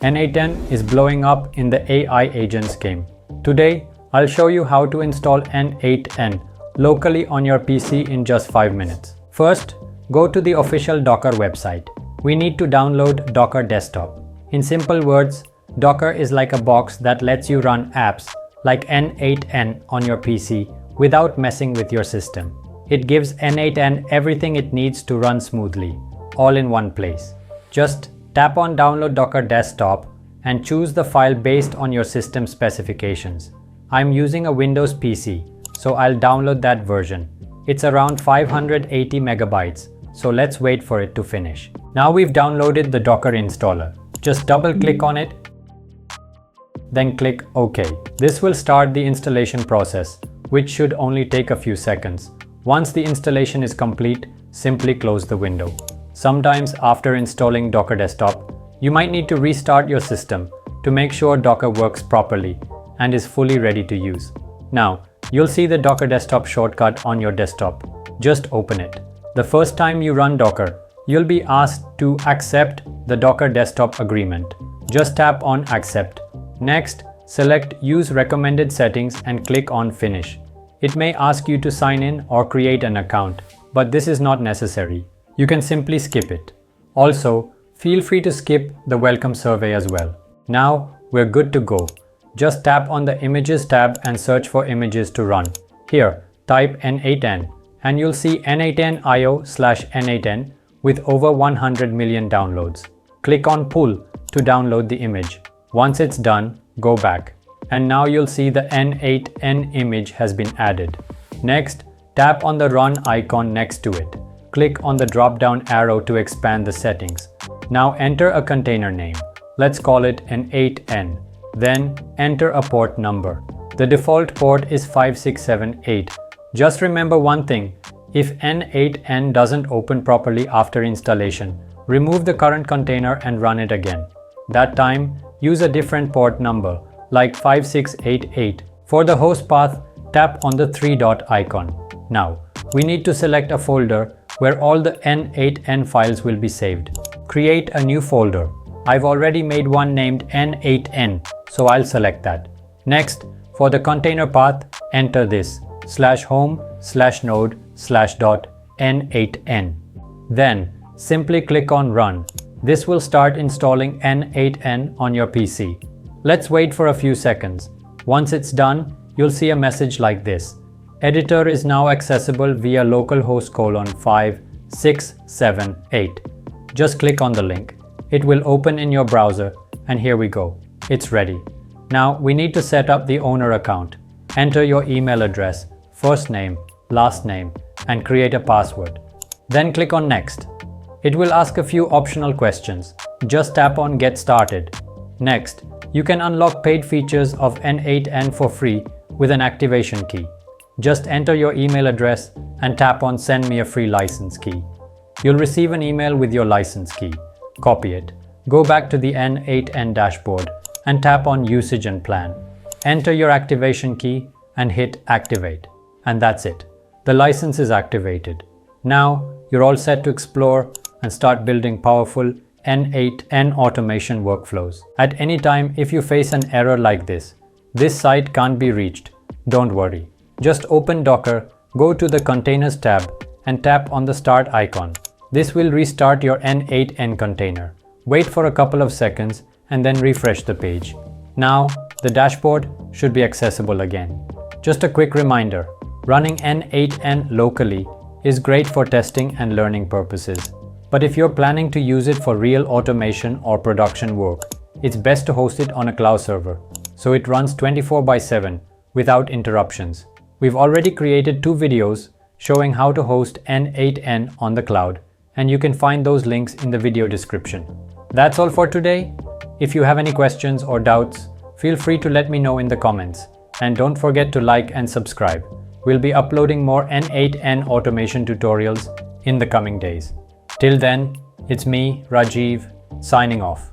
N8N is blowing up in the AI agents game. Today, I'll show you how to install N8N locally on your PC in just 5 minutes. First, go to the official Docker website. We need to download Docker Desktop. In simple words, Docker is like a box that lets you run apps like N8N on your PC without messing with your system. It gives N8N everything it needs to run smoothly, all in one place. Just tap on Download Docker Desktop and choose the file based on your system specifications. I'm using a Windows PC, so I'll download that version. It's around 580 megabytes, so let's wait for it to finish. Now we've downloaded the Docker installer. Just double-click on it, then click OK. This will start the installation process, which should only take a few seconds. Once the installation is complete, simply close the window. Sometimes after installing Docker Desktop, you might need to restart your system to make sure Docker works properly and is fully ready to use. Now, you'll see the Docker Desktop shortcut on your desktop. Just open it. The first time you run Docker, you'll be asked to accept the Docker Desktop agreement. Just tap on Accept. Next, select Use Recommended Settings and click on Finish. It may ask you to sign in or create an account, but this is not necessary. You can simply skip it. Also, feel free to skip the welcome survey as well. Now, we're good to go. Just tap on the Images tab and search for images to run. Here, type N8N and you'll see N8N.io/N8N with over 100 million downloads. Click on Pull to download the image. Once it's done, go back. And now you'll see the N8N image has been added. Next, tap on the Run icon next to it. Click on the drop-down arrow to expand the settings. Now enter a container name. Let's call it N8N. Then enter a port number. The default port is 5678. Just remember one thing, if N8N doesn't open properly after installation, remove the current container and run it again. That time, use a different port number, like 5688. For the host path, tap on the 3-dot icon. Now, we need to select a folder where all the N8N files will be saved. Create a new folder. I've already made one named N8N, so I'll select that. Next, for the container path, enter this /home/node/.n8n. Then, simply click on Run. This will start installing N8N on your PC. Let's wait for a few seconds. Once it's done, you'll see a message like this. Editor is now accessible via localhost :5678. Just click on the link. It will open in your browser, and here we go. It's ready. Now we need to set up the owner account. Enter your email address, first name, last name, and create a password. Then click on Next. It will ask a few optional questions. Just tap on Get Started. Next, you can unlock paid features of N8N for free with an activation key. Just enter your email address and tap on Send me a free license key. You'll receive an email with your license key. Copy it. Go back to the N8N dashboard and tap on Usage and Plan. Enter your activation key and hit Activate. And that's it. The license is activated. Now, you're all set to explore and start building powerful N8N automation workflows. At any time, if you face an error like this site can't be reached, don't worry. Just open Docker, go to the Containers tab, and tap on the Start icon. This will restart your N8N container. Wait for a couple of seconds and then refresh the page. Now, the dashboard should be accessible again. Just a quick reminder, running N8N locally is great for testing and learning purposes. But if you're planning to use it for real automation or production work, it's best to host it on a cloud server, so it runs 24/7 without interruptions. We've already created 2 videos showing how to host N8N on the cloud, and you can find those links in the video description. That's all for today. If you have any questions or doubts, feel free to let me know in the comments. And don't forget to like and subscribe. We'll be uploading more N8N automation tutorials in the coming days. Till then, it's me, Rajiv, signing off.